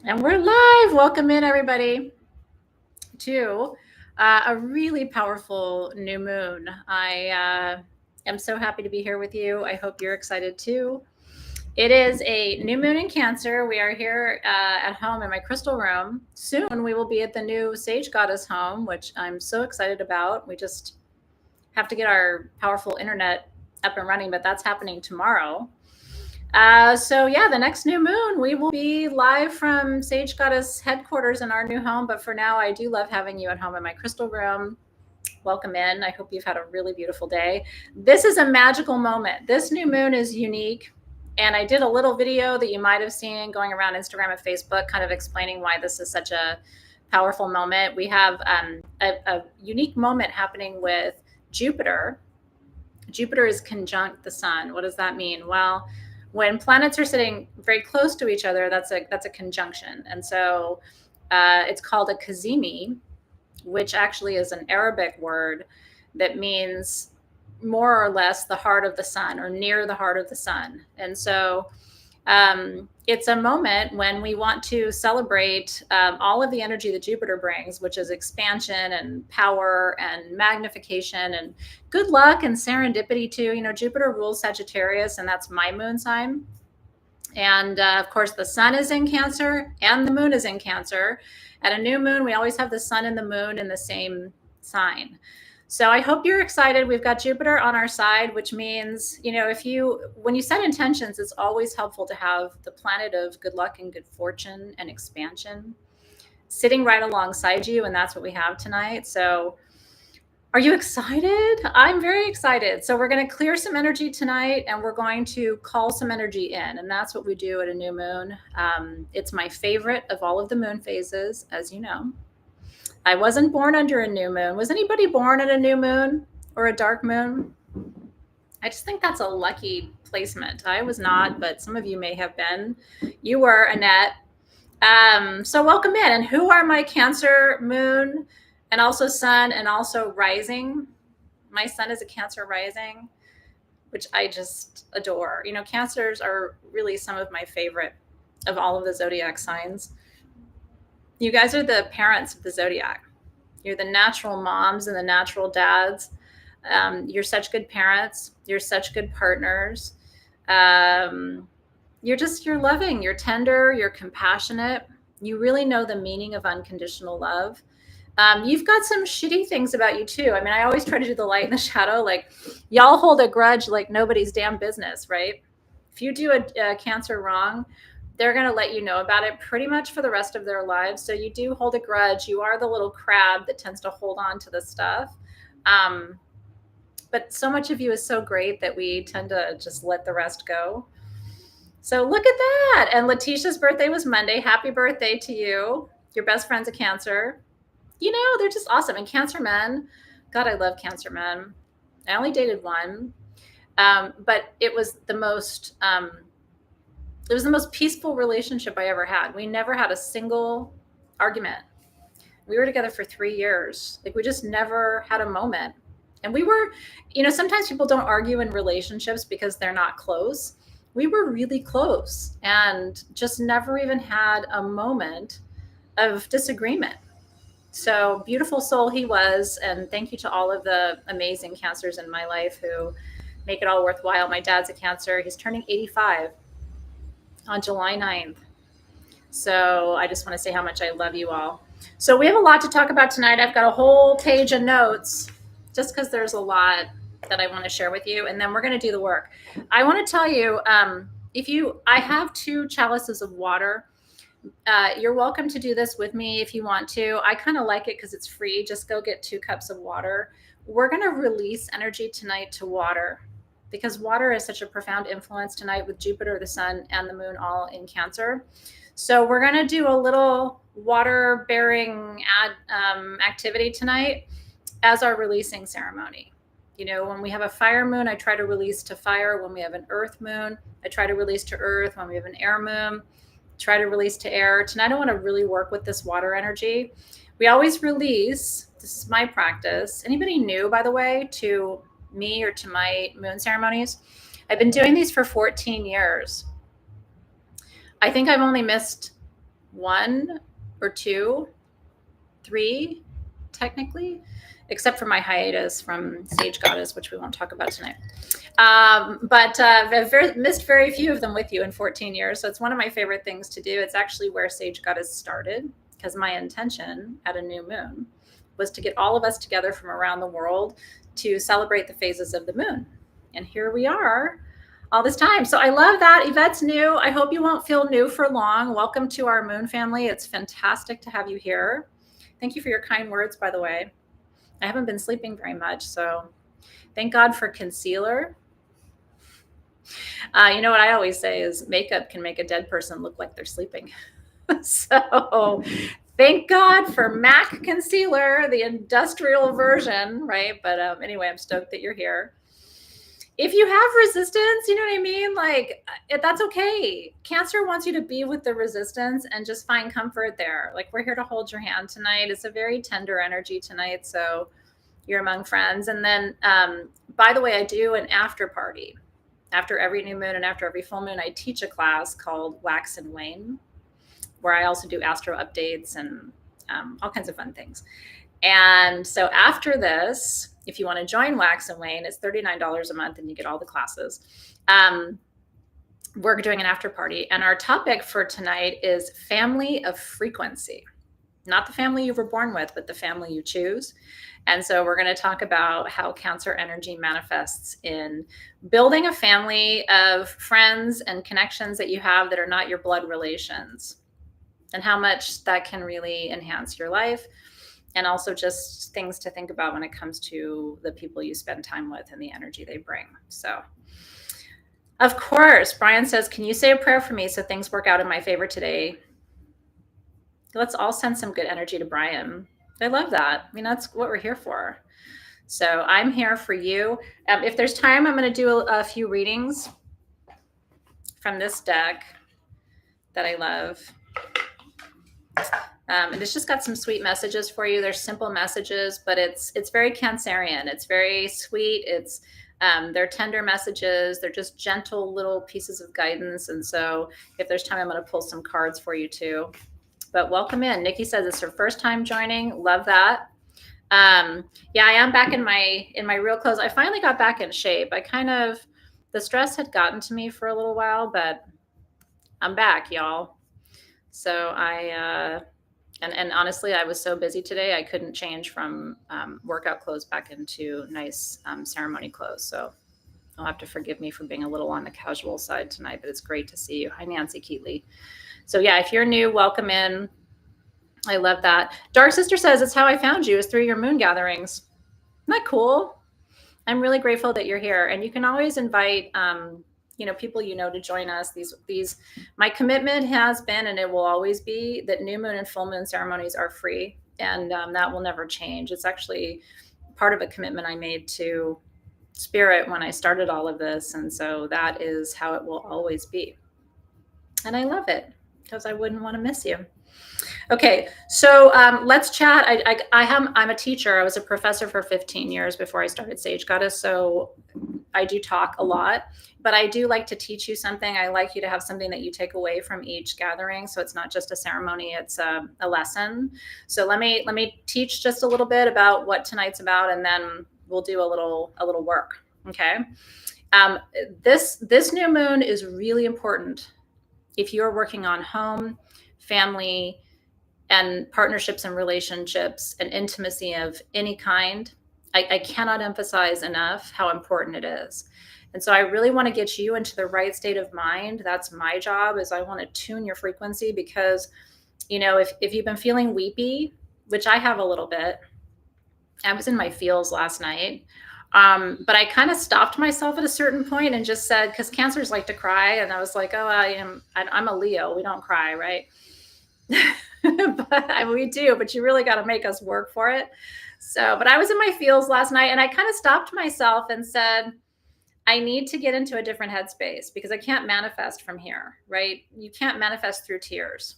And we're live. Welcome in, everybody, to a really powerful new moon. I am so happy to be here with you. I hope you're excited too. It is a new moon in Cancer. We are here at home in my crystal room. Soon we will be at the new Sage Goddess home, which I'm so excited about. We just have to get our powerful internet up and running, but that's happening tomorrow. So yeah, the next new moon, we will be live from Sage Goddess headquarters in our new home. But for now, I do love having you at home in my crystal room. Welcome in. I hope you've had a really beautiful day. This is a magical moment. This new moon is unique. And I did a little video that you might have seen going around Instagram and Facebook, kind of explaining why this is such a powerful moment. We have a unique moment happening with Jupiter. Jupiter is conjunct the sun. What does that mean? Well, when planets are sitting very close to each other, that's a conjunction, and so it's called a cazimi, which actually is an Arabic word that means more or less the heart of the sun or near the heart of the sun. And so it's a moment when we want to celebrate all of the energy that Jupiter brings, which is expansion and power and magnification and good luck and serendipity too. You know, Jupiter rules Sagittarius, and that's my moon sign. And of course, the sun is in Cancer and the moon is in Cancer. At a new moon, we always have the sun and the moon in the same sign. So I hope you're excited. We've got Jupiter on our side, which means, you know, when you set intentions, it's always helpful to have the planet of good luck and good fortune and expansion sitting right alongside you. And that's what we have tonight. So are you excited? I'm very excited. So we're going to clear some energy tonight and we're going to call some energy in. And that's what we do at a new moon. It's my favorite of all of the moon phases, as you know. I wasn't born under a new moon. Was anybody born at a new moon or a dark moon? I just think that's a lucky placement. I was not, but some of you may have been. You were, Annette. So welcome in. And who are my Cancer moon and also sun and also rising? My sun is a Cancer rising, which I just adore. You know, Cancers are really some of my favorite of all of the zodiac signs. You guys are the parents of the zodiac. You're the natural moms and the natural dads. You're such good parents. You're such good partners. You're loving, you're tender, you're compassionate. You really know the meaning of unconditional love. You've got some shitty things about you too. I mean, I always try to do the light and the shadow. Like, y'all hold a grudge like nobody's damn business, right? If you do a Cancer wrong, they're going to let you know about it pretty much for the rest of their lives. So you do hold a grudge. You are the little crab that tends to hold on to the stuff. But so much of you is so great that we tend to just let the rest go. So look at that. And Letitia's birthday was Monday. Happy birthday to you. Your best friend's a Cancer. You know, they're just awesome. And Cancer men, God, I love Cancer men. I only dated one, but it was the most peaceful relationship I ever had. We never had a single argument. We were together for 3 years. Like, we just never had a moment. And we were, you know, sometimes people don't argue in relationships because they're not close. We were really close and just never even had a moment of disagreement. So beautiful soul he was. And thank you to all of the amazing Cancers in my life who make it all worthwhile. My dad's a Cancer. He's turning 85 on July 9th. So I just want to say how much I love you all. So we have a lot to talk about tonight. I've got a whole page of notes just because there's a lot that I want to share with you. And then we're going to do the work. I want to tell you, I have 2 chalices of water. You're welcome to do this with me if you want to. I kind of like it because it's free. Just go get 2 cups of water. We're going to release energy tonight to water because water is such a profound influence tonight with Jupiter, the sun, and the moon all in Cancer. So we're going to do a little water bearing activity tonight as our releasing ceremony. You know, when we have a fire moon, I try to release to fire. When we have an earth moon, I try to release to earth. When we have an air moon, try to release to air. Tonight I want to really work with this water energy. We always release, this is my practice. Anybody new, by the way, to me or to my moon ceremonies? I've been doing these for 14 years. I think I've only missed 1 or 2, 3, technically, except for my hiatus from Sage Goddess, which we won't talk about tonight. But I've missed very few of them with you in 14 years. So it's one of my favorite things to do. It's actually where Sage Goddess started, because my intention at a new moon was to get all of us together from around the world to celebrate the phases of the moon. And here we are all this time. So I love that. Yvette's new. I hope you won't feel new for long. Welcome to our moon family. It's fantastic to have you here. Thank you for your kind words, by the way. I haven't been sleeping very much, so thank God for concealer. You know what I always say is makeup can make a dead person look like they're sleeping. So thank God for MAC concealer, the industrial version, right? But anyway, I'm stoked that you're here. If you have resistance, you know what I mean? Like, that's okay. Cancer wants you to be with the resistance and just find comfort there. Like, we're here to hold your hand tonight. It's a very tender energy tonight. So you're among friends. And then, by the way, I do an after party. After every new moon and after every full moon, I teach a class called Wax and Wane, where I also do astro updates and all kinds of fun things. And so after this, if you want to join Wax and Wane, it's $39 a month and you get all the classes. We're doing an after party. And our topic for tonight is family of frequency. Not the family you were born with, but the family you choose. And so we're going to talk about how Cancer energy manifests in building a family of friends and connections that you have that are not your blood relations, and how much that can really enhance your life. And also just things to think about when it comes to the people you spend time with and the energy they bring. So, of course, Brian says, can you say a prayer for me so things work out in my favor today? Let's all send some good energy to Brian. I love that. I mean, that's what we're here for. So I'm here for you. If there's time, I'm going to do a few readings from this deck that I love. And it's just got some sweet messages for you. They're simple messages, but it's very Cancerian. It's very sweet. They're tender messages. They're just gentle little pieces of guidance. And so if there's time, I'm going to pull some cards for you too. But welcome in. Nikki says it's her first time joining. Love that. Yeah, I am back in my real clothes. I finally got back in shape. The stress had gotten to me for a little while, but I'm back, y'all. So and honestly, I was so busy today, I couldn't change from workout clothes back into nice ceremony clothes. So you'll have to forgive me for being a little on the casual side tonight, but it's great to see you. Hi, Nancy Keatley. So yeah, if you're new, welcome in. I love that. Dark Sister says, it's how I found you, is through your moon gatherings. Isn't that cool? I'm really grateful that you're here. And you can always invite people to join us. My commitment has been, and it will always be, that new moon and full moon ceremonies are free, and that will never change. It's actually part of a commitment I made to Spirit when I started all of this, and so that is how it will always be. And I love it because I wouldn't want to miss you. Okay, so let's chat. I'm a teacher. I was a professor for 15 years before I started Sage Goddess, so I do talk a lot, but I do like to teach you something. I like you to have something that you take away from each gathering, so it's not just a ceremony, it's a lesson. So let me teach just a little bit about what tonight's about, and then we'll do a little work, okay? This new moon is really important if you're working on home, family, and partnerships and relationships and intimacy of any kind. I cannot emphasize enough how important it is. And so I really want to get you into the right state of mind. That's my job, is I want to tune your frequency, because, if you've been feeling weepy, which I have a little bit, I was in my feels last night. But I kind of stopped myself at a certain point and just said, because Cancers like to cry. And I was like, I'm a Leo. We don't cry, right? But we do, but you really got to make us work for it. So, but I was in my feels last night, and I kind of stopped myself and said, I need to get into a different headspace, because I can't manifest from here, right? You can't manifest through tears.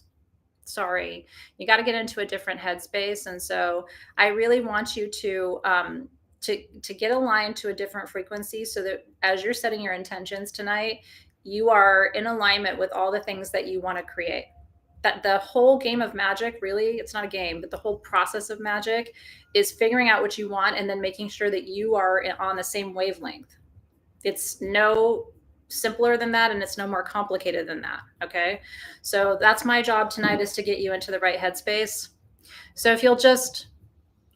Sorry. You got to get into a different headspace. And so I really want you to get aligned to a different frequency, so that as you're setting your intentions tonight, you are in alignment with all the things that you want to create. that the whole game of magic, really, it's not a game, but the whole process of magic is figuring out what you want and then making sure that you are on the same wavelength. It's no simpler than that, and it's no more complicated than that. Okay. So that's my job tonight, is to get you into the right headspace. So if you'll just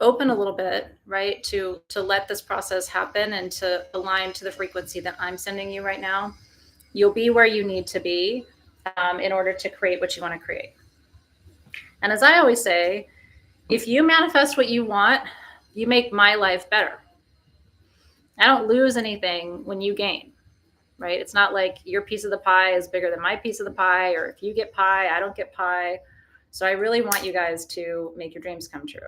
open a little bit, right, to let this process happen and to align to the frequency that I'm sending you right now, you'll be where you need to be in order to create what you want to create. And as I always say, if you manifest what you want, you make my life better. I don't lose anything when you gain, right? It's not like your piece of the pie is bigger than my piece of the pie, or if you get pie, I don't get pie. So I really want you guys to make your dreams come true.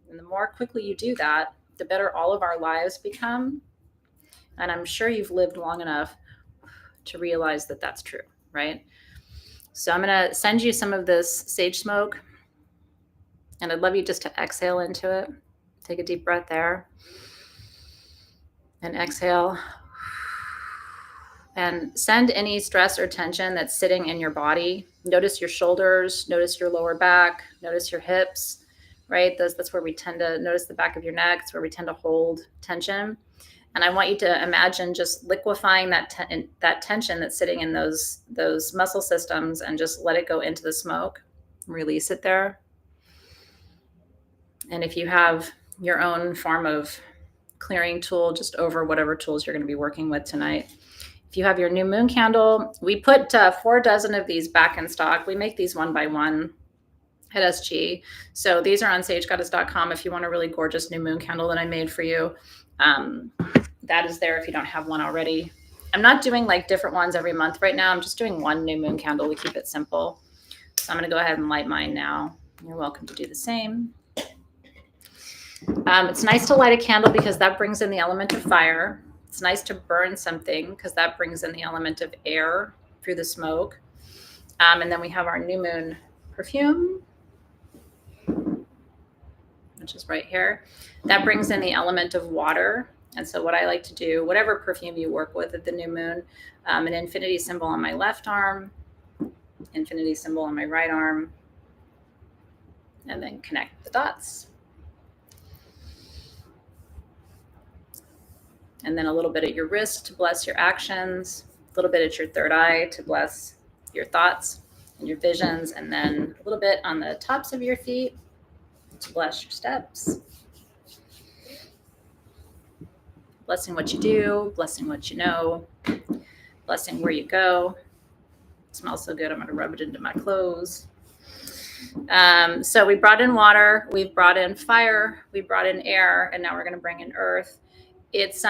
And the more quickly you do that, the better all of our lives become. And I'm sure you've lived long enough to realize that that's true, right? So I'm going to send you some of this sage smoke, and I'd love you just to exhale into it. Take a deep breath there and exhale. And send any stress or tension that's sitting in your body. Notice your shoulders, notice your lower back, notice your hips, right? That's where we tend to notice the back of your neck. It's where we tend to hold tension. And I want you to imagine just liquefying that tension that's sitting in those muscle systems, and just let it go into the smoke. Release it there. And if you have your own form of clearing tool, just over whatever tools you're going to be working with tonight. If you have your new moon candle, we put 4 dozen of these back in stock. We make these one by one at SG. So these are on sagegoddess.com if you want a really gorgeous new moon candle that I made for you. That is there if you don't have one already. I'm not doing like different ones every month right now. I'm just doing one new moon candle. We keep it simple. So I'm going to go ahead and light mine now. You're welcome to do the same. It's nice to light a candle because that brings in the element of fire. It's nice to burn something because that brings in the element of air through the smoke. And then we have our new moon perfume, which is right here. That brings in the element of water. And so what I like to do, whatever perfume you work with at the new moon, an infinity symbol on my left arm, infinity symbol on my right arm, and then connect the dots. And then a little bit at your wrist to bless your actions, a little bit at your third eye to bless your thoughts and your visions, and then a little bit on the tops of your feet to bless your steps. Blessing what you do, blessing what you know, blessing where you go. It smells so good, I'm going to rub it into my clothes. So we brought in water, we've brought in fire, we brought in air, and now we're going to bring in earth. It's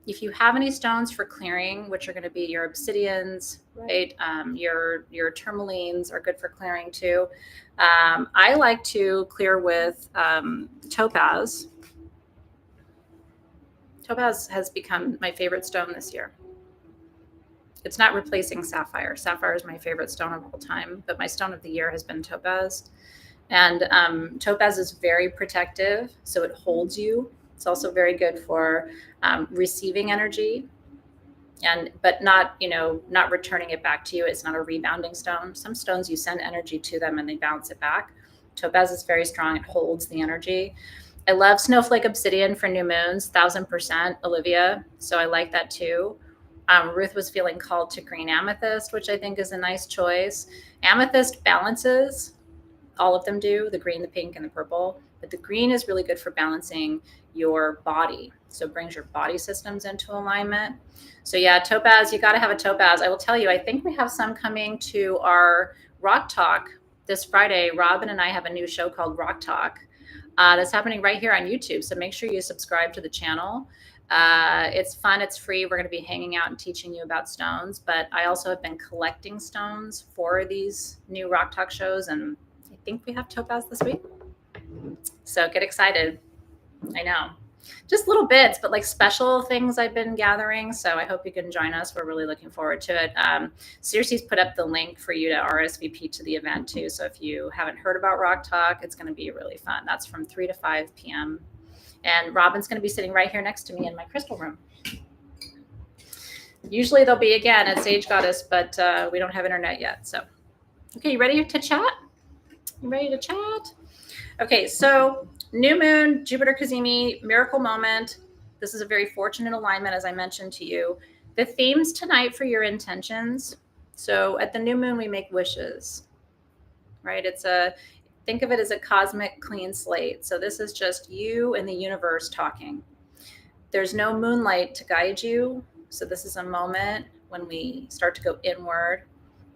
if you have any stones for clearing, which are going to be your obsidians, right? Your tourmalines are good for clearing too. I like to clear with topaz. Topaz has become my favorite stone this year. It's not replacing sapphire. Sapphire is my favorite stone of all time, but my stone of the year has been topaz. And topaz is very protective, so it holds you. It's also very good for receiving energy, but not returning it back to you. It's not a rebounding stone. Some stones you send energy to them and they bounce it back. Topaz is very strong. It holds the energy. I love snowflake obsidian for new moons, 1000%, Olivia. So I like that too. Ruth was feeling called to green amethyst, which I think is a nice choice. Amethyst balances. All of them do, the green, the pink, and the purple. But the green is really good for balancing your body. So it brings your body systems into alignment. So yeah, topaz, you got to have a topaz. I will tell you, I think we have some coming to our Rock Talk this Friday. Robin and I have a new show called Rock Talk that's happening right here on YouTube. So make sure you subscribe to the channel. It's fun. It's free. We're going to be hanging out and teaching you about stones. But I also have been collecting stones for these new Rock Talk shows. And I think we have topaz this week. So get excited. I know. Just little bits, but like special things I've been gathering. So I hope you can join us. We're really looking forward to it. Circe's put up the link for you to RSVP to the event too. So if you haven't heard about Rock Talk, it's going to be really fun. That's from 3 to 5 p.m. And Robin's going to be sitting right here next to me in my crystal room. Usually they'll be again at Sage Goddess, but we don't have internet yet. So Okay, you ready to chat? You ready to chat? Okay, so new moon, Jupiter Kazemi, miracle moment. This is a very fortunate alignment, as I mentioned to you. The themes tonight for your intentions. So at the new moon, we make wishes, right? Think of it as a cosmic clean slate. So this is just you and the universe talking. There's no moonlight to guide you. So this is a moment when we start to go inward,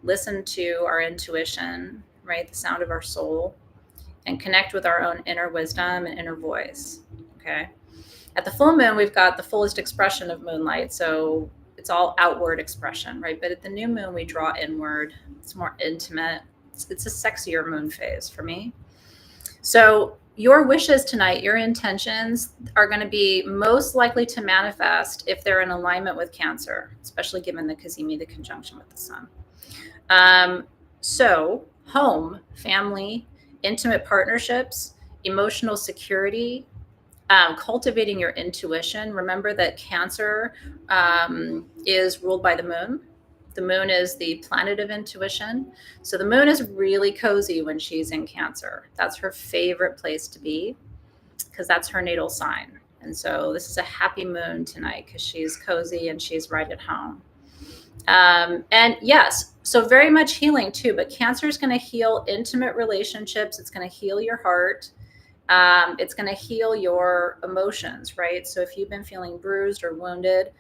listen to our intuition, right? The sound of our soul, and connect with our own inner wisdom and inner voice. Okay. At the full moon, we've got the fullest expression of moonlight. So it's all outward expression, right? But at the new moon, we draw inward. It's more intimate. It's a sexier moon phase for me. So your wishes tonight, your intentions are going to be most likely to manifest if they're in alignment with Cancer, especially given the Kazemi, the conjunction with the sun. So home, family, intimate partnerships, emotional security, cultivating your intuition. Remember that Cancer is ruled by the moon. The moon is the planet of intuition. So the moon is really cozy when she's in Cancer. That's her favorite place to be because that's her natal sign. And so this is a happy moon tonight because she's cozy and she's right at home. And yes, so very much healing too, but Cancer is going to heal intimate relationships. It's going to heal your heart. It's going to heal your emotions, right? So if you've been feeling bruised or wounded,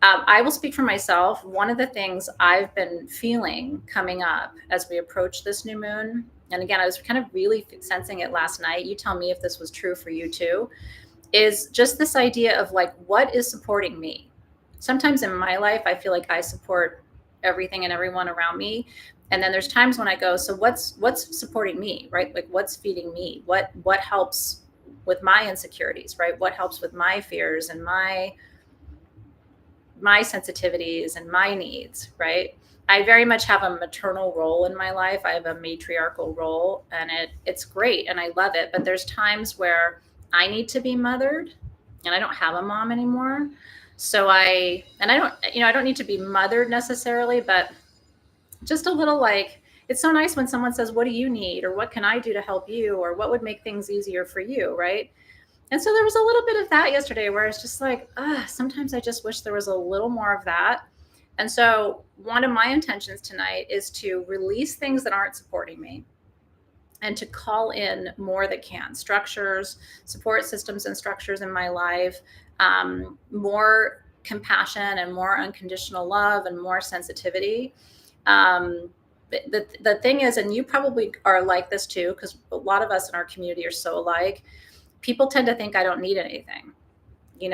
I will speak for myself. One of the things I've been feeling coming up as we approach this new moon, and again, I was kind of really sensing it last night. You tell me if this was true for you too, is just this idea of like, what is supporting me? Sometimes in my life, I feel like I support everything and everyone around me. And then there's times when I go, so what's supporting me, right? Like what's feeding me? What helps with my insecurities, right? What helps with my fears and my sensitivities and my needs, right? I very much have a maternal role in my life. I have a matriarchal role and it's great and I love it. But there's times where I need to be mothered and I don't have a mom anymore. So I don't need to be mothered necessarily, but just a little like, it's so nice when someone says, what do you need? Or what can I do to help you? Or what would make things easier for you, right? And so there was a little bit of that yesterday where it's just like, sometimes I just wish there was a little more of that. And so one of my intentions tonight is to release things that aren't supporting me and to call in more that can. Structures, support systems and structures in my life, more compassion and more unconditional love and more sensitivity. The thing is, and you probably are like this too, because a lot of us in our community are so alike, people tend to think I don't need anything,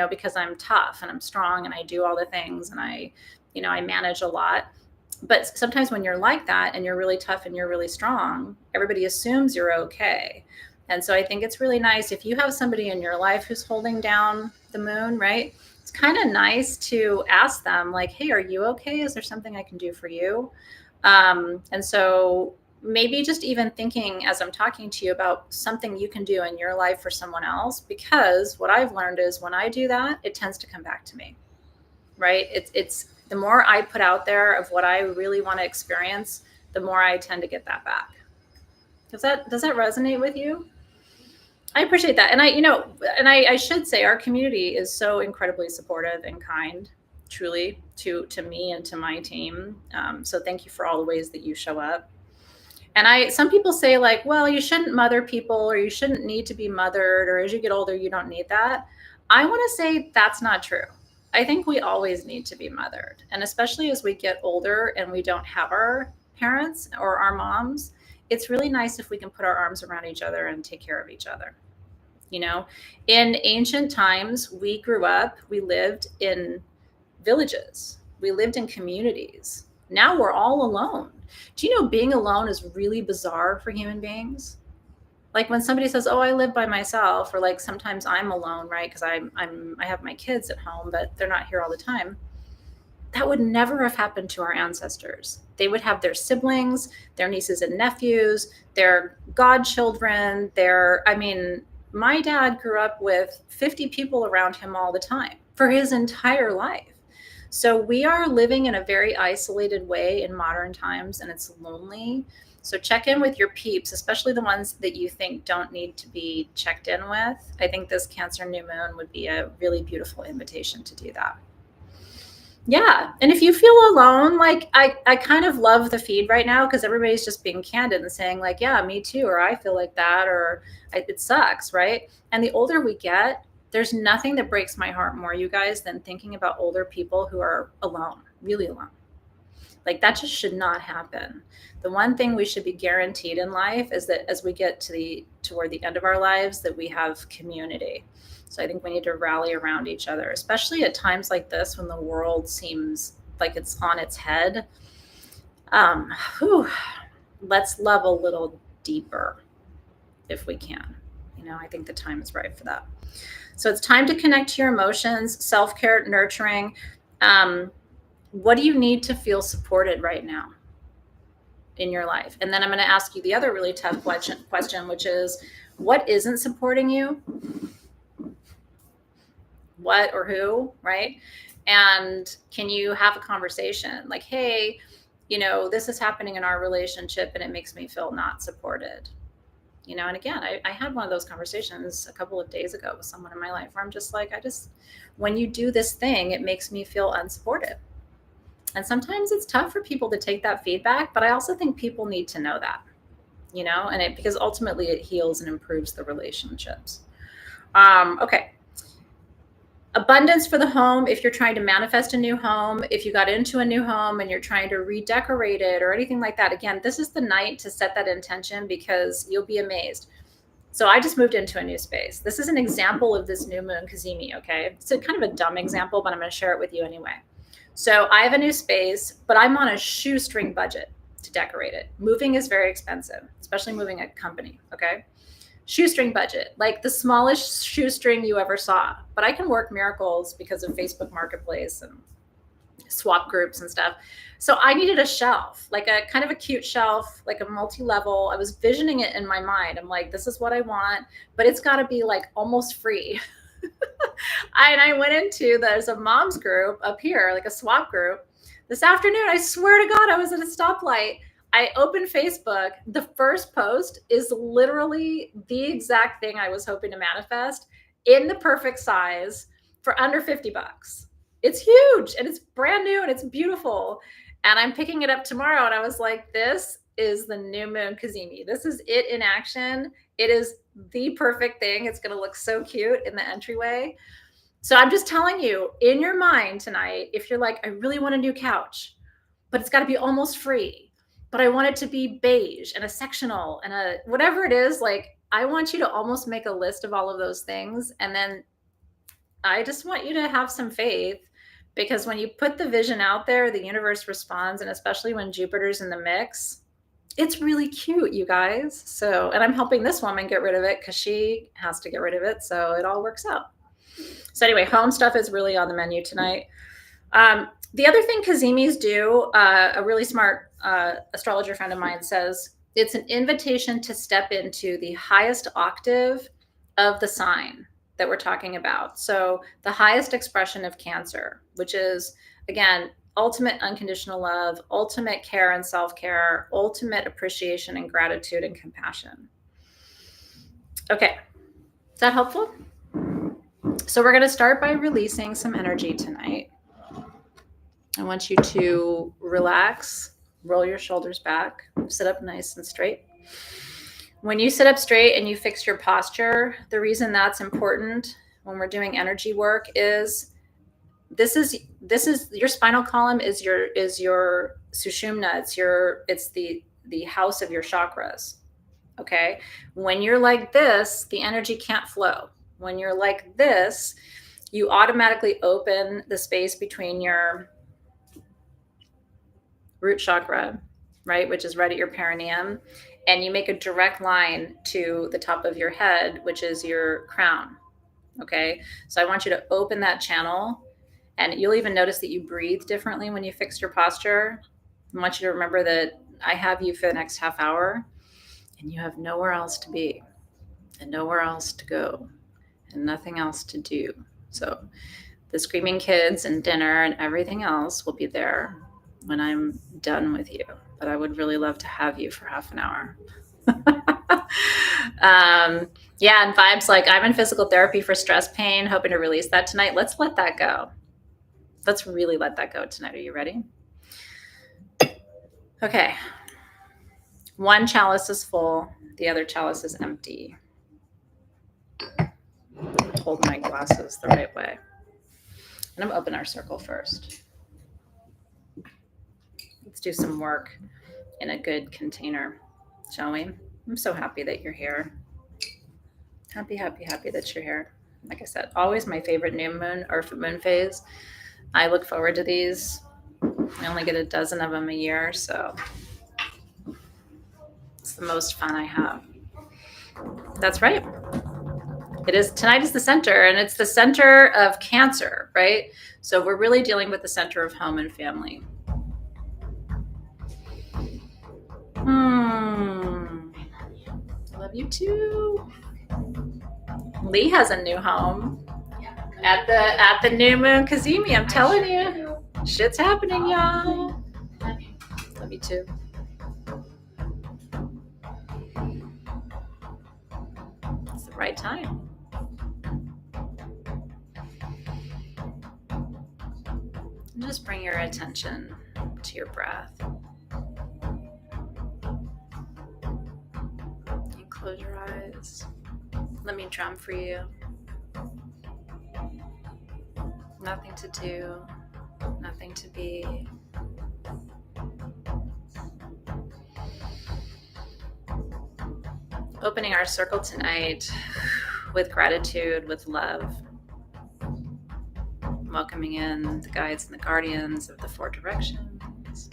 because I'm tough and I'm strong and I do all the things and I manage a lot. But sometimes when you're like that and you're really tough and you're really strong, everybody assumes you're okay. And so I think it's really nice if you have somebody in your life who's holding down the moon, right? It's kind of nice to ask them like, hey, are you okay? Is there something I can do for you? And so maybe just even thinking as I'm talking to you about something you can do in your life for someone else, because what I've learned is when I do that, it tends to come back to me, right? It's the more I put out there of what I really want to experience, the more I tend to get that back. Does that resonate with you? I appreciate that. And I should say our community is so incredibly supportive and kind, truly, to me and to my team. So thank you for all the ways that you show up. And some people say like, well, you shouldn't mother people or you shouldn't need to be mothered, or as you get older, you don't need that. I want to say that's not true. I think we always need to be mothered. And especially as we get older and we don't have our parents or our moms, it's really nice if we can put our arms around each other and take care of each other. In ancient times, we grew up, we lived in villages, we lived in communities. Now we're all alone. Do you know being alone is really bizarre for human beings? Like when somebody says, oh, I live by myself, or like sometimes I'm alone, right? Because I have my kids at home, but they're not here all the time. That would never have happened to our ancestors. They would have their siblings, their nieces and nephews, their godchildren, my dad grew up with 50 people around him all the time for his entire life. So we are living in a very isolated way in modern times, and it's lonely. So check in with your peeps, especially the ones that you think don't need to be checked in with. I think this Cancer new moon would be a really beautiful invitation to do that. Yeah. And if you feel alone, like I kind of love the feed right now because everybody's just being candid and saying like, yeah, me too, or I feel like that, or it sucks, right? And the older we get, there's nothing that breaks my heart more, you guys, than thinking about older people who are alone, really alone. Like that just should not happen. The one thing we should be guaranteed in life is that as we get toward the end of our lives, that we have community. So I think we need to rally around each other, especially at times like this when the world seems like it's on its head. Whew, let's love a little deeper if we can. I think the time is right for that. So it's time to connect to your emotions, self-care, nurturing. What do you need to feel supported right now in your life? And then I'm going to ask you the other really tough question, which is, what isn't supporting you? What or who, right? And can you have a conversation like, hey, this is happening in our relationship and it makes me feel not supported. And again, I had one of those conversations a couple of days ago with someone in my life where I'm just like, when you do this thing, it makes me feel unsupported. And sometimes it's tough for people to take that feedback, but I also think people need to know that, because ultimately it heals and improves the relationships. Okay. Abundance for the home. If you're trying to manifest a new home, if you got into a new home and you're trying to redecorate it or anything like that, again, this is the night to set that intention because you'll be amazed. So I just moved into a new space. This is an example of this new moon cazimi, okay? It's a kind of a dumb example, but I'm going to share it with you anyway. So I have a new space, but I'm on a shoestring budget to decorate it. Moving is very expensive, especially moving a company, okay? Shoestring budget, like the smallest shoestring you ever saw. But I can work miracles because of Facebook Marketplace and swap groups and stuff. So I needed a shelf, like a kind of a cute shelf, like a multi-level. I was visioning it in my mind. I'm like, this is what I want, but it's got to be like almost free. And I went there's a mom's group up here, like a swap group. This afternoon, I swear to God, I was at a stoplight. I opened Facebook. The first post is literally the exact thing I was hoping to manifest in the perfect size for under $50. It's huge and it's brand new and it's beautiful. And I'm picking it up tomorrow. And I was like, this is the new moon cazimi. This is it in action. It is the perfect thing. It's going to look so cute in the entryway. So I'm just telling you, in your mind tonight, if you're like, I really want a new couch, but it's got to be almost free, but I want it to be beige and a sectional and a whatever it is, like I want you to almost make a list of all of those things. And then I just want you to have some faith, because when you put the vision out there, the universe responds. And especially when Jupiter's in the mix, it's really cute, you guys. So, and I'm helping this woman get rid of it because she has to get rid of it. So it all works out. So anyway, home stuff is really on the menu tonight. The other thing cazimis do, a really smart astrologer friend of mine says, it's an invitation to step into the highest octave of the sign that we're talking about. So the highest expression of Cancer, which is, again, ultimate unconditional love, ultimate care and self-care, ultimate appreciation and gratitude and compassion. Okay, is that helpful? So we're going to start by releasing some energy tonight. I want you to relax, roll your shoulders back, sit up nice and straight. When you sit up straight and you fix your posture, the reason that's important when we're doing energy work is this is your spinal column is your sushumna. It's the house of your chakras. Okay. When you're like this, the energy can't flow. When you're like this, you automatically open the space between your root chakra, right, which is right at your perineum, and you make a direct line to the top of your head, which is your crown. Okay. So I want you to open that channel, and you'll even notice that you breathe differently when you fix your posture. I want you to remember that I have you for the next half hour, and you have nowhere else to be and nowhere else to go and nothing else to do. So The screaming kids and dinner and everything else will be there when I'm done with you. But I would really love to have you for half an hour. Yeah, and vibes like I'm in physical therapy for stress pain, hoping to release that tonight. Let's let that go. Let's really let that go tonight. Are you ready? Okay. One chalice is full, the other chalice is empty. Hold my glasses the right way. And I'm gonna open our circle first. Let's do some work in a good container, shall we? I'm so happy that you're here. Happy that you're here. Like I said, always my favorite new moon or moon phase. I look forward to these. I only get a dozen of them a year, so it's the most fun I have. That's right. It is. Tonight is the center, and it's the center of Cancer, right? So we're really dealing with the center of home and family. Love you too. Lee has a new home at the new moon Kazemi. I'm telling you, shit's happening, y'all. Love you too. It's the right time. And just bring your attention to your breath. And close your eyes. Let me drum for you. Nothing to do, nothing to be. Opening our circle tonight with gratitude, with love. Welcoming in the guides and the guardians of the four directions.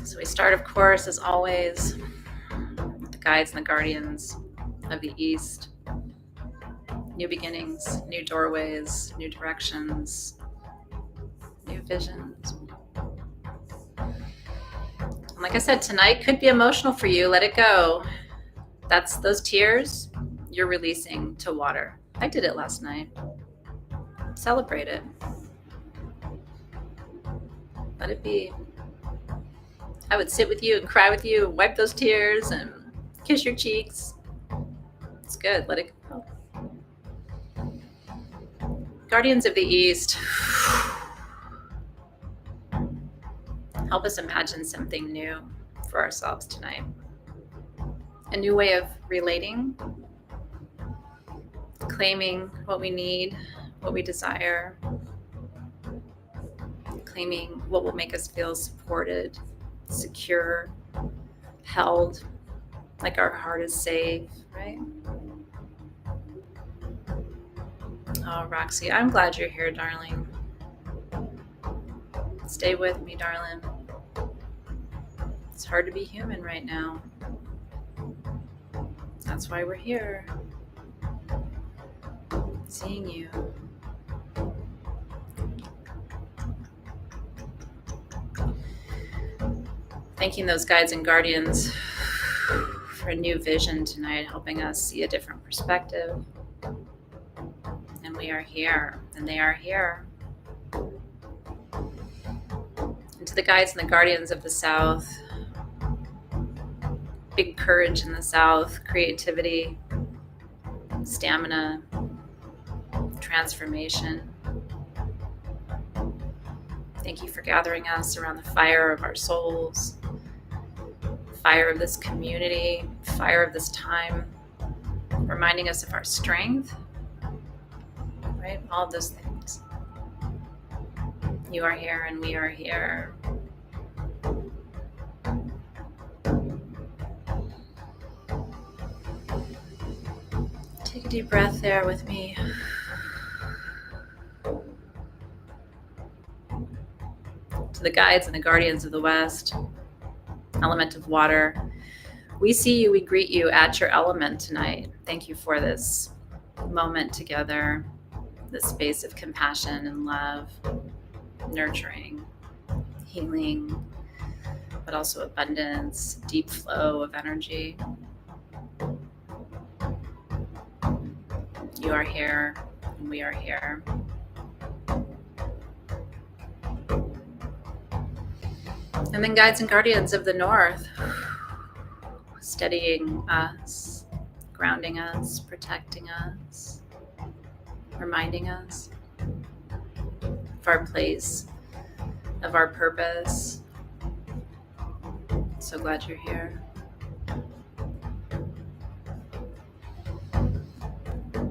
So we start, of course, as always, with the guides and the guardians of the East. New beginnings, new doorways, new directions, new visions. And like I said, tonight could be emotional for you. Let it go. That's those tears you're releasing to water. I did it last night. Celebrate it. Let it be. I would sit with you and cry with you, wipe those tears and kiss your cheeks. It's good. Let it go. Guardians of the East, help us imagine something new for ourselves tonight. A new way of relating, claiming what we need, what we desire, claiming what will make us feel supported, secure, held, like our heart is safe, right? Oh, Roxy, I'm glad you're here, darling. Stay with me, darling. It's hard to be human right now. That's why we're here. Seeing you. Thanking those guides and guardians for a new vision tonight, helping us see a different perspective. And we are here, and they are here. And to the guides and the guardians of the South, big courage in the South, creativity, stamina, transformation. Thank you for gathering us around the fire of our souls, fire of this community, fire of this time, reminding us of our strength, right? All of those things. You are here and we are here. Take a deep breath there with me. To the guides and the guardians of the West, element of water, we see you, we greet you at your element tonight. Thank you for this moment together, this space of compassion and love, nurturing, healing, but also abundance, deep flow of energy. You are here, and we are here. And then guides and guardians of the north, steadying us, grounding us, protecting us, reminding us of our place, of our purpose. So glad you're here.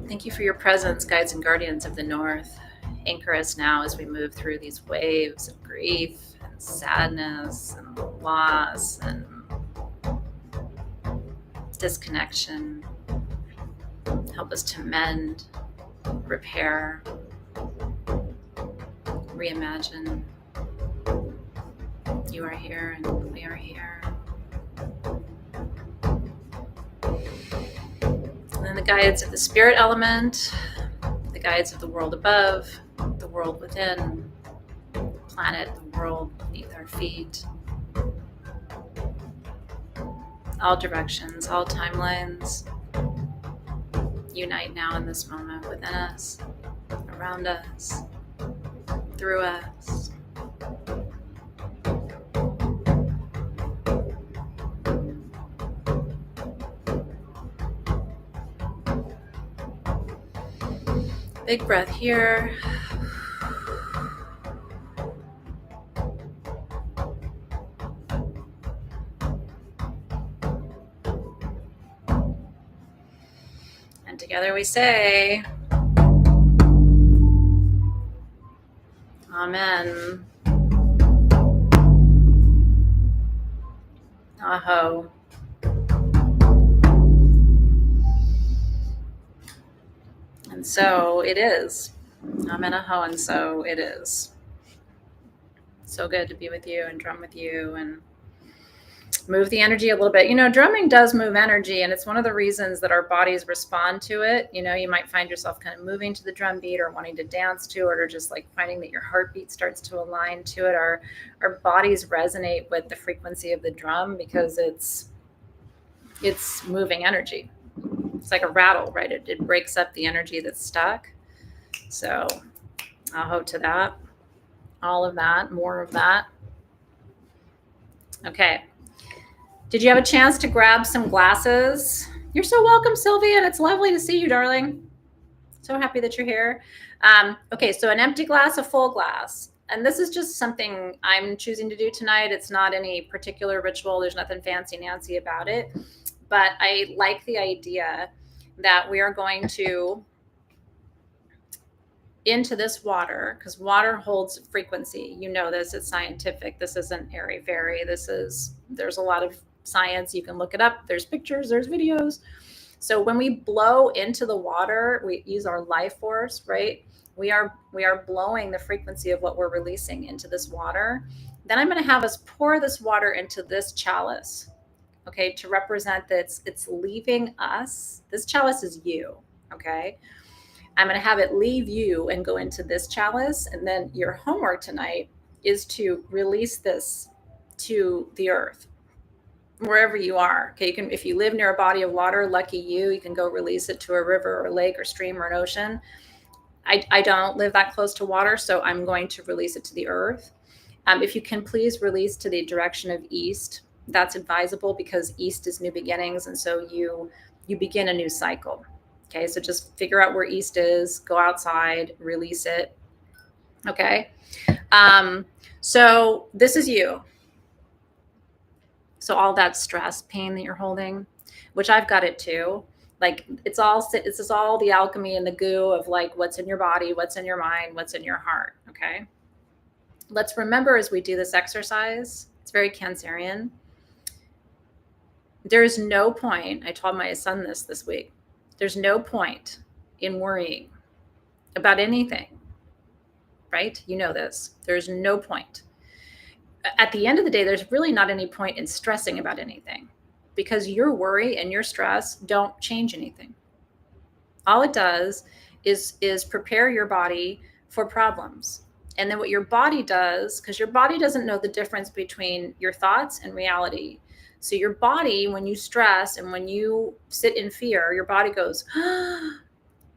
Thank you for your presence, guides and guardians of the north. Anchor us now as we move through these waves of grief and sadness and loss and disconnection. Help us to mend, repair, reimagine. You are here and we are here. And then the guides of the spirit element, the guides of the world above, the world within, the planet, the world beneath our feet. All directions, all timelines unite now in this moment within us, around us, through us. Big breath here. And together we say, Amen. Aho. And so it is. Amen, aho, and so it is. So good to be with you and drum with you and move the energy a little bit. You know, drumming does move energy, and it's one of the reasons that our bodies respond to it. You know, you might find yourself kind of moving to the drum beat or wanting to dance to it, or just like finding that your heartbeat starts to align to it. Our bodies resonate with the frequency of the drum because it's moving energy. It's like a rattle, right? It breaks up the energy that's stuck. So aho to that. All of that, more of that. Okay. Did you have a chance to grab some glasses? You're so welcome, Sylvia, and it's lovely to see you, darling. So happy that you're here. Okay, so an empty glass, a full glass. And this is just something I'm choosing to do tonight. It's not any particular ritual. There's nothing fancy-nancy about it. But I like the idea that we are going to, into this water, because water holds frequency. You know this, it's scientific. This isn't airy-fairy. There's a lot of science. You can look it up. There's pictures, there's videos. So when we blow into the water, we use our life force, right? We are blowing the frequency of what we're releasing into this water. Then I'm going to have us pour this water into this chalice, okay, to represent that it's leaving us. This chalice is you, okay? I'm going to have it leave you and go into this chalice. And then your homework tonight is to release this to the earth, wherever you are. Okay, you can, if you live near a body of water, lucky you can go release it to a river or a lake or stream or an ocean. I don't live that close to water, so I'm going to release it to the earth. If you can please release to the direction of east, that's advisable because east is new beginnings. And so you begin a new cycle. Okay, so just figure out where east is, go outside, release it. Okay, so this is you. So all that stress, pain that you're holding, which I've got it too. Like it's all the alchemy and the goo of like what's in your body, what's in your mind, what's in your heart. Okay, let's remember as we do this exercise, it's very Cancerian. There's no point, I told my son this week, there's no point in worrying about anything, right? You know this. There's no point. At the end of the day, there's really not any point in stressing about anything because your worry and your stress don't change anything. All it does is prepare your body for problems. And then what your body does, because your body doesn't know the difference between your thoughts and reality. So your body, when you stress and when you sit in fear, your body goes,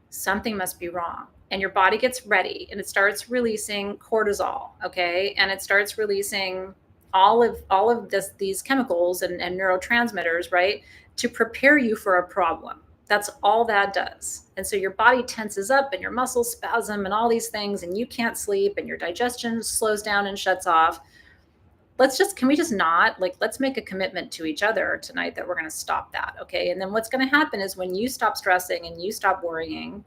something must be wrong. And your body gets ready and it starts releasing cortisol, okay? And it starts releasing all of these chemicals and neurotransmitters, right? To prepare you for a problem. That's all that does. And so your body tenses up and your muscles spasm and all these things, and you can't sleep and your digestion slows down and shuts off. Can we just not, like, let's make a commitment to each other tonight that we're going to stop that, okay? And then what's going to happen is when you stop stressing and you stop worrying,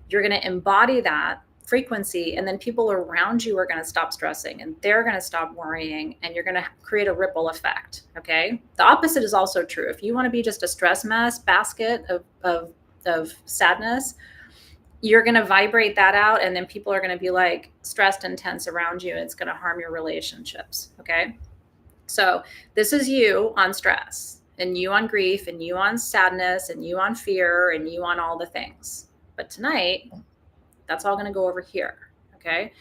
you're going to embody that frequency, and then people around you are going to stop stressing and they're going to stop worrying, and you're going to create a ripple effect, okay? The opposite is also true. If you want to be just a stress mess basket of sadness, you're going to vibrate that out, and then people are going to be like stressed and tense around you, and it's going to harm your relationships, okay? So this is you on stress, and you on grief, and you on sadness, and you on fear, and you on all the things. But tonight, that's all going to go over here, okay?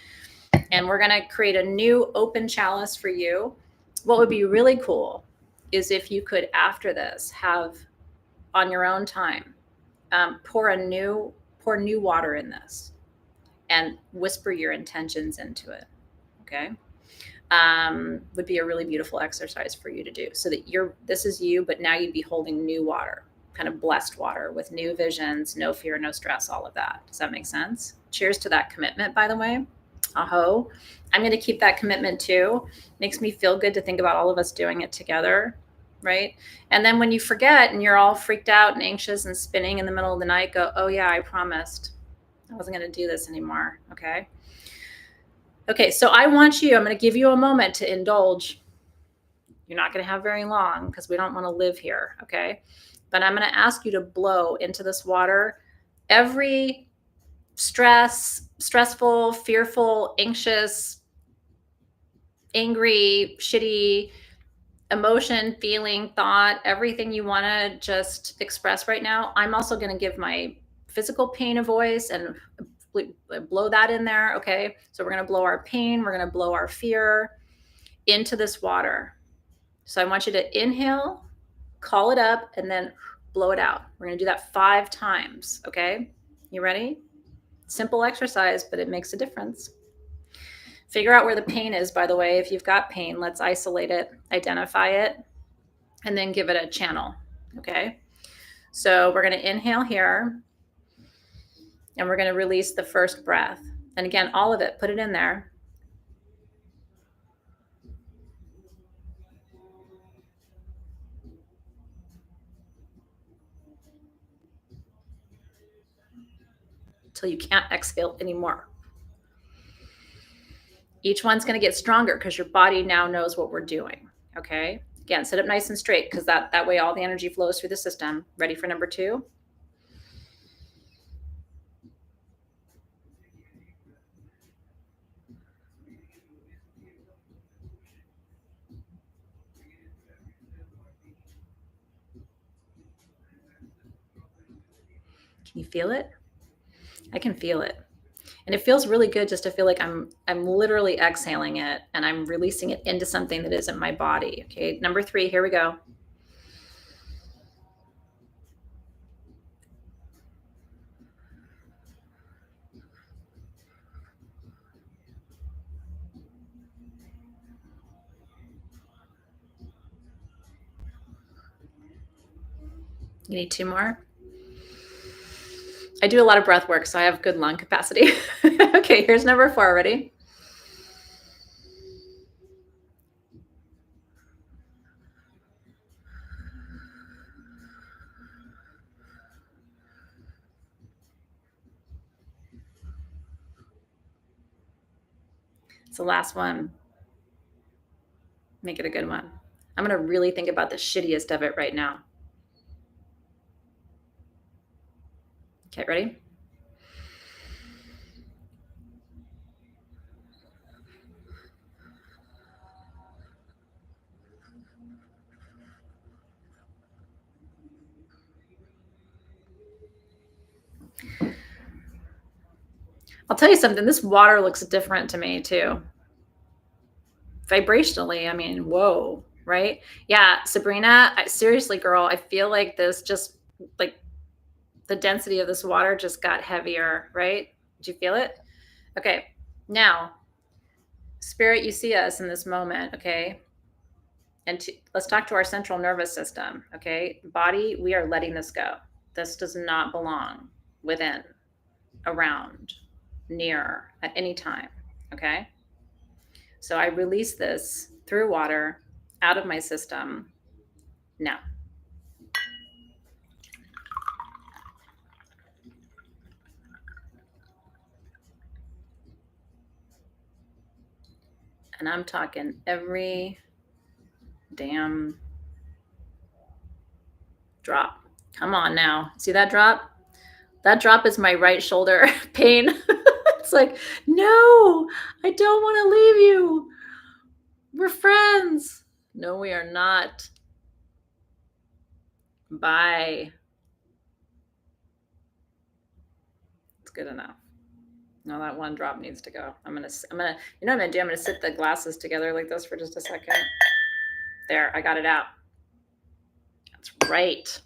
And we're going to create a new open chalice for you. What would be really cool is if you could, after this, have on your own time, pour new water in this and whisper your intentions into it, okay? Would be a really beautiful exercise for you to do, so that this is you, but now you'd be holding new water, kind of blessed water with new visions, no fear, no stress, all of that. Does that make sense? Cheers to that commitment, by the way. Aho. I'm going to keep that commitment too. Makes me feel good to think about all of us doing it together, right? And then when you forget and you're all freaked out and anxious and spinning in the middle of the night, go, oh yeah, I promised I wasn't going to do this anymore, okay? Okay, so I'm going to give you a moment to indulge. You're not going to have very long because we don't want to live here, okay? But I'm going to ask you to blow into this water every stressful, fearful, anxious, angry, shitty emotion, feeling, thought, everything you want to just express right now. I'm also going to give my physical pain a voice and blow that in there, okay? So we're going to blow our pain, we're going to blow our fear into this water. So I want you to inhale, call it up, and then blow it out. We're going to do that 5 times, okay? You ready? Simple exercise, but it makes a difference. Figure out where the pain is, by the way. If you've got pain, let's isolate it, identify it, and then give it a channel, okay? So we're going to inhale here, and we're going to release the first breath. And again, all of it, put it in there. Until you can't exhale anymore. Each one's going to get stronger because your body now knows what we're doing, okay? Again, sit up nice and straight, because that way all the energy flows through the system. Ready for number 2? Can you feel it? I can feel it. And it feels really good just to feel like I'm literally exhaling it and I'm releasing it into something that isn't my body. Okay, number 3, here we go. You need 2 more? I do a lot of breath work, so I have good lung capacity. Okay, here's number 4. Ready? It's the last one. Make it a good one. I'm going to really think about the shittiest of it right now. Okay, ready? I'll tell you something, this water looks different to me too. Vibrationally, I mean, whoa, right? Yeah, Sabrina, seriously, girl, I feel like this just like the density of this water just got heavier, right? Did you feel it? Okay, now, Spirit, you see us in this moment, okay? And let's talk to our central nervous system, okay? Body, we are letting this go. This does not belong within, around, near, at any time, okay? So I release this through water out of my system now. And I'm talking every damn drop. Come on now. See that drop? That drop is my right shoulder pain. It's like, no, I don't want to leave you. We're friends. No, we are not. Bye. It's good enough. No, that one drop needs to go. You know what I'm gonna do? I'm gonna sit the glasses together like this for just a second. There, I got it out. That's right.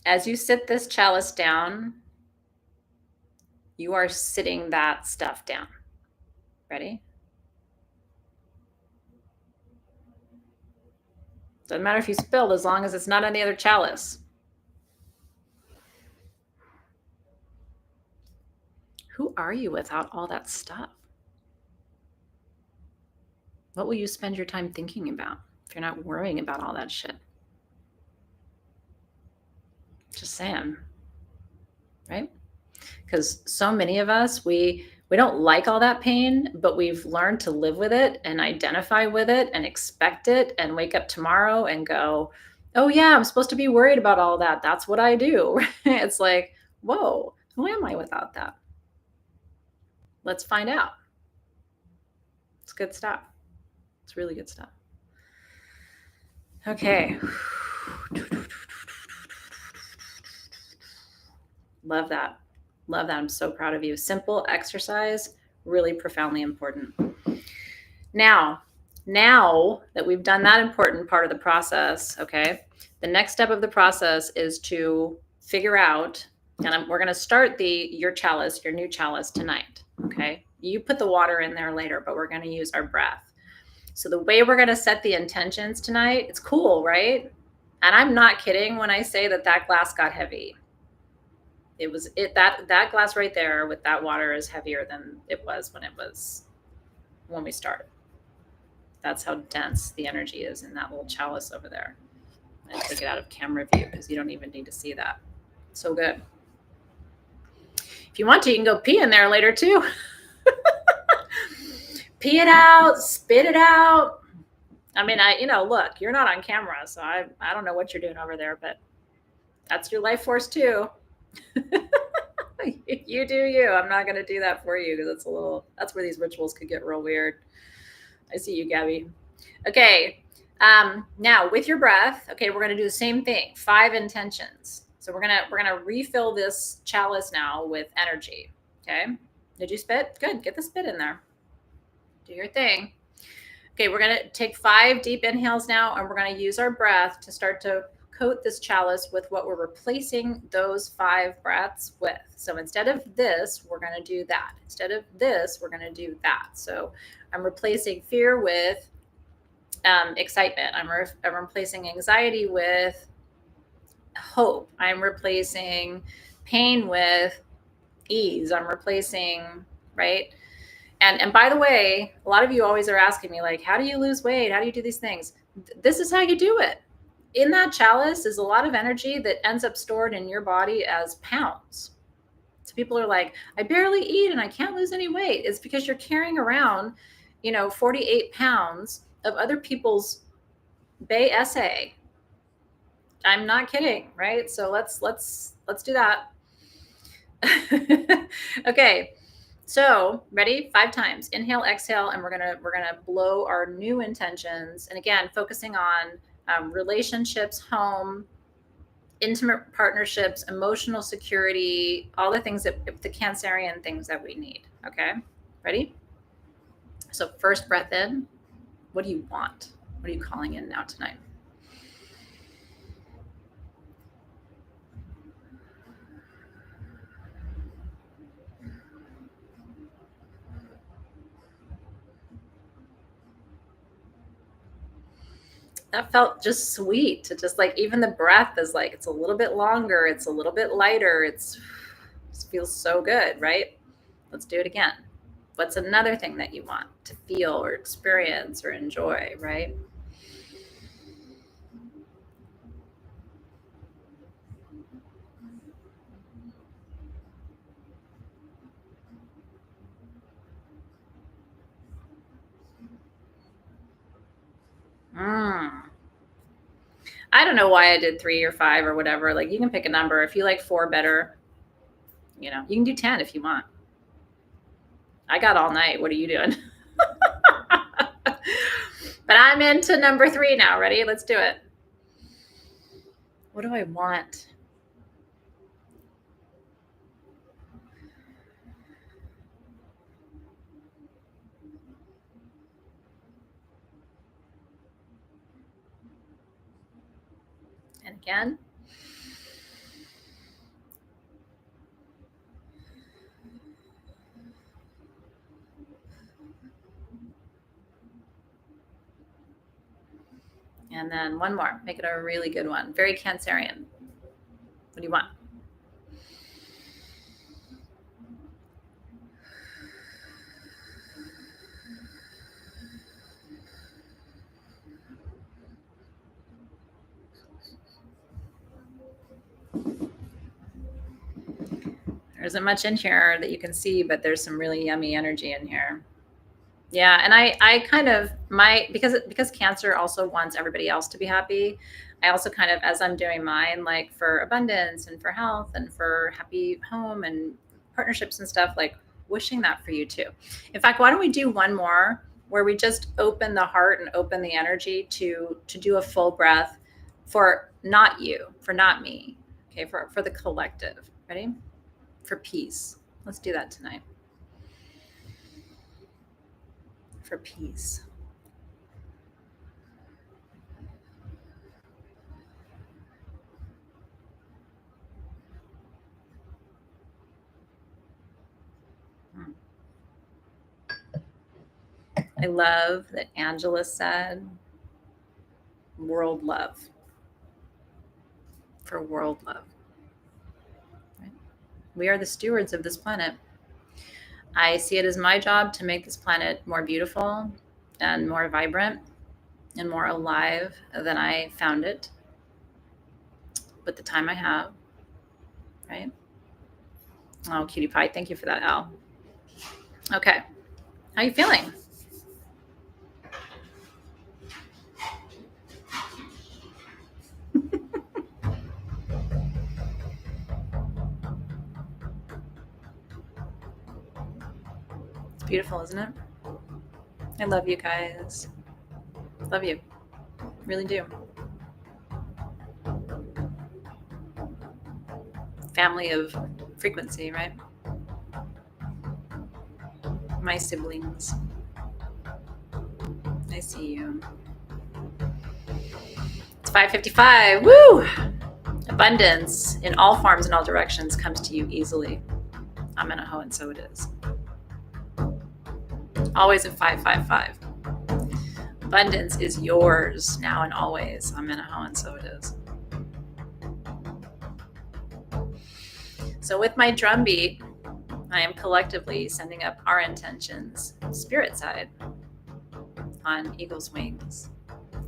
As you sit this chalice down, you are sitting that stuff down. Ready? Doesn't matter if you spilled as long as it's not on the other chalice. Who are you without all that stuff? What will you spend your time thinking about if you're not worrying about all that shit? Just saying, right? Because so many of us, we don't like all that pain, but we've learned to live with it and identify with it and expect it and wake up tomorrow and go, oh yeah, I'm supposed to be worried about all that. That's what I do. It's like, whoa, who am I without that? Let's find out. It's good stuff. It's really good stuff. Okay. Love that. Love that. I'm so proud of you. Simple exercise, really profoundly important. Now that we've done that important part of the process, okay, the next step of the process is to figure out, and we're going to start your new chalice tonight, okay? You put the water in there later, but we're going to use our breath. So the way we're going to set the intentions tonight, it's cool, right? And I'm not kidding when I say that glass got heavy. That glass right there with that water is heavier than it was when we started. That's how dense the energy is in that little chalice over there. And take it out of camera view because you don't even need to see that. So good. If you want to, you can go pee in there later too. Pee it out, spit it out. I mean, look, you're not on camera, so I don't know what you're doing over there, but that's your life force too. You do you. I'm not going to do that for you because that's where these rituals could get real weird. I see you, Gabby. Okay. Now with your breath, okay, we're going to do the same thing. 5 intentions. So we're going to refill this chalice now with energy. Okay. Did you spit? Good. Get the spit in there. Do your thing. Okay. We're going to take 5 deep inhales now, and we're going to use our breath to start to coat this chalice with what we're replacing those 5 breaths with. So instead of this, we're going to do that. Instead of this, we're going to do that. So I'm replacing fear with excitement. I'm replacing anxiety with hope. I'm replacing pain with ease. I'm replacing, right? And by the way, a lot of you always are asking me, like, how do you lose weight? How do you do these things? This is how you do it. In that chalice is a lot of energy that ends up stored in your body as pounds. So people are like, I barely eat and I can't lose any weight. It's because you're carrying around, 48 pounds of other people's Bay essay. I'm not kidding, right? So let's do that. Okay. So ready? 5 times. Inhale, exhale, and we're gonna blow our new intentions. And again, focusing on relationships, home, intimate partnerships, emotional security, all the things that the Cancerian things that we need. Okay, ready? So first breath in. What do you want? What are you calling in now tonight? That felt just sweet. To just like, even the breath is like, it's a little bit longer, it's a little bit lighter. It feels so good, right? Let's do it again. What's another thing that you want to feel or experience or enjoy, right? Mm. I don't know why I did 3 or 5 or whatever. Like, you can pick a number. If you like 4 better, you can do 10 if you want. I got all night. What are you doing? But I'm into number 3 now. Ready? Let's do it. What do I want? And again. And then one more. Make it a really good one. Very Cancerian. What do you want? There isn't much in here that you can see, but there's some really yummy energy in here. Yeah, and I kind of because Cancer also wants everybody else to be happy. I also kind of, as I'm doing mine, like for abundance and for health and for happy home and partnerships and stuff, like wishing that for you too. In fact, why don't we do one more where we just open the heart and open the energy to do a full breath for not you, for not me, okay, for the collective. Ready? For peace. Let's do that tonight. For peace. I love that Angela said world love. For world love. Right? We are the stewards of this planet. I see it as my job to make this planet more beautiful and more vibrant and more alive than I found it with the time I have. Right? Oh, cutie pie. Thank you for that, Al. Okay. How you feeling? It's beautiful, isn't it? I love you guys. Love you. Really do. Family of frequency, right? My siblings. I see you. It's 5:55. Woo! Abundance in all forms and all directions comes to you easily. I'm in a hoe, and so it is. Always at 555. Abundance is yours now and always. I'm in a hoe, and so it is. So with my drum beat, I am collectively sending up our intentions, spirit side, on eagle's wings,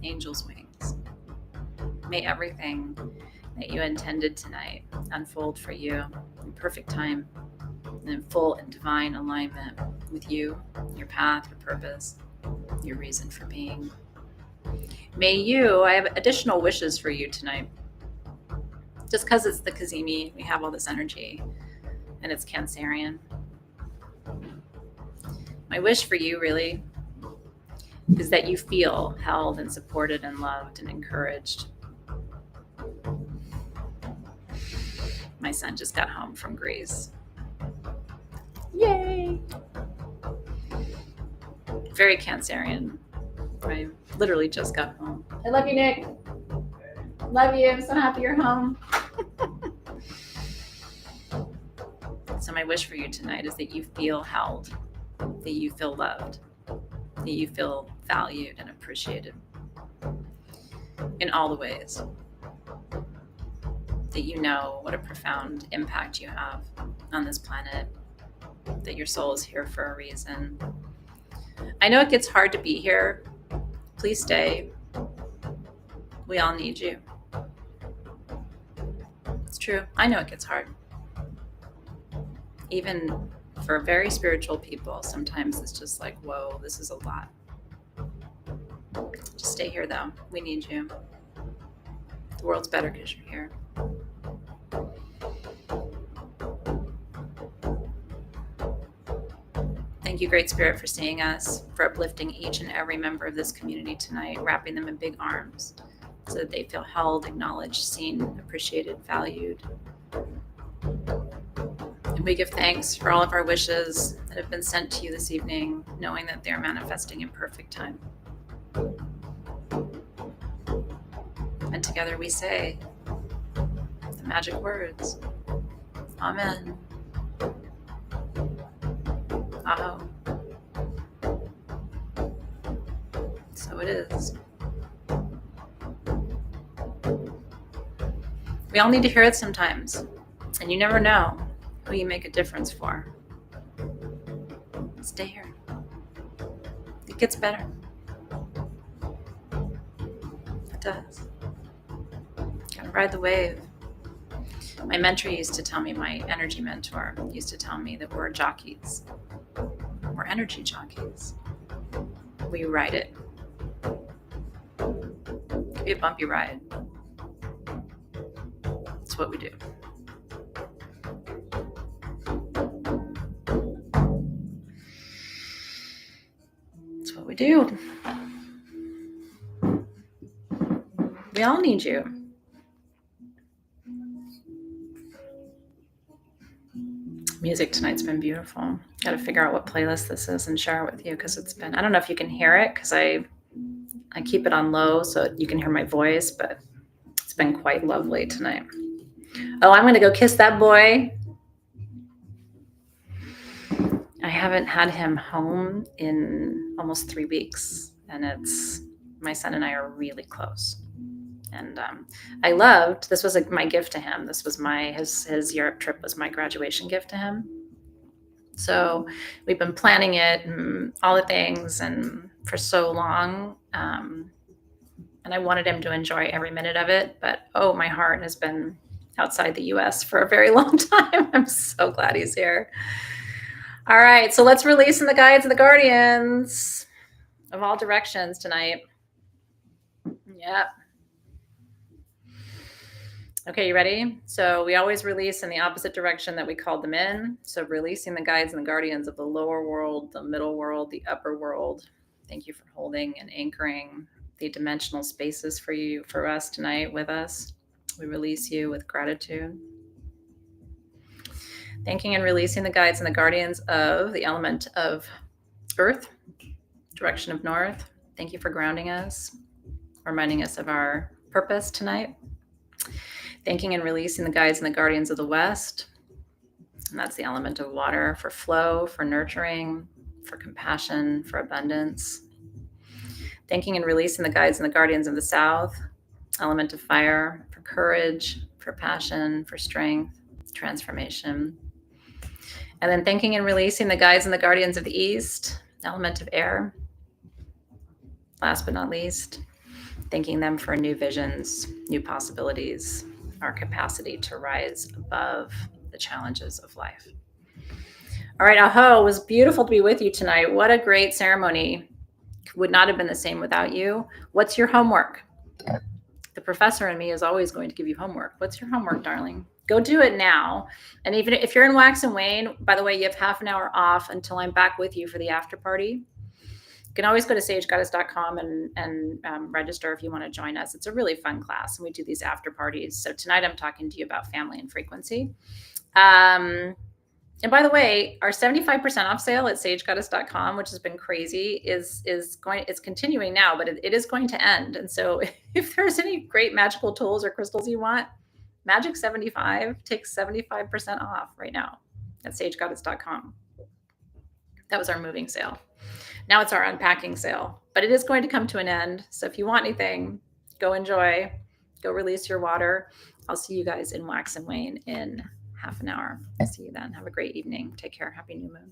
angel's wings. May everything that you intended tonight unfold for you in perfect time and in full and divine alignment with you, your path, your purpose, your reason for being. I have additional wishes for you tonight. Just because it's the Kazemi, we have all this energy and it's Cancerian. My wish for you really is that you feel held and supported and loved and encouraged. My son just got home from Greece. Yay! Very Cancerian. I literally just got home. I love you, Nick. Love you. I'm so happy you're home. So my wish for you tonight is that you feel held, that you feel loved, that you feel valued and appreciated in all the ways, that you know what a profound impact you have on this planet, that your soul is here for a reason. I know it gets hard to be here. Please stay. We all need you. It's true. I know it gets hard. Even for very spiritual people, sometimes it's just like, whoa, this is a lot. Just stay here, though. We need you. The world's better because you're here. Thank you, Great Spirit, for seeing us, for uplifting each and every member of this community tonight, wrapping them in big arms so that they feel held, acknowledged, seen, appreciated, valued. And we give thanks for all of our wishes that have been sent to you this evening, knowing that they're manifesting in perfect time. And together we say the magic words. Amen. Aho. So it is. We all need to hear it sometimes, and you never know who you make a difference for. Stay here. It gets better. It does. Gotta ride the wave. My mentor used to tell me, my energy mentor used to tell me that we're jockeys. We're energy jockeys. We ride it. It could be a bumpy ride. It's what we do. It's what we do. We all need you. Music tonight's been beautiful. Got to figure out what playlist this is and share it with you, because it's been, I don't know if you can hear it because I keep it on low so you can hear my voice, but it's been quite lovely tonight. Oh, I'm going to go kiss that boy. I haven't had him home in almost 3 weeks, and my son and I are really close. And I loved, this was my gift to him. This was his Europe trip was my graduation gift to him. So we've been planning it and all the things and for so long. And I wanted him to enjoy every minute of it. But, oh, my heart has been outside the US for a very long time. I'm so glad he's here. All right. So let's release in the guides and the guardians of all directions tonight. Yep. Okay, you ready? So we always release in the opposite direction that we called them in. So releasing the guides and the guardians of the lower world, the middle world, the upper world. Thank you for holding and anchoring the dimensional spaces for us tonight with us. We release you with gratitude. Thanking and releasing the guides and the guardians of the element of earth, direction of north. Thank you for grounding us, reminding us of our purpose tonight. Thanking and releasing the guides and the guardians of the west. And that's the element of water, for flow, for nurturing, for compassion, for abundance. Thanking and releasing the guides and the guardians of the south. Element of fire, for courage, for passion, for strength, transformation. And then thanking and releasing the guides and the guardians of the east. Element of air. Last but not least, thanking them for new visions, new possibilities, our capacity to rise above the challenges of life. All right, aho, it was beautiful to be with you tonight. What a great ceremony. Would not have been the same without you. What's your homework? The professor in me is always going to give you homework. What's your homework, darling? Go do it now. And even if you're in Wax and Wane, by the way, you have half an hour off until I'm back with you for the after party. You can always go to sagegoddess.com and register if you want to join us. It's a really fun class, and we do these after parties. So tonight I'm talking to you about family and frequency. And by the way, our 75% off sale at sagegoddess.com, which has been crazy, it's continuing now, but it is going to end. And so if there's any great magical tools or crystals you want, Magic 75 takes 75% off right now at sagegoddess.com. That was our moving sale. Now it's our unpacking sale, but it is going to come to an end. So if you want anything, go enjoy, go release your water. I'll see you guys in Wax and Wane in half an hour. See you then. Have a great evening. Take care. Happy new moon.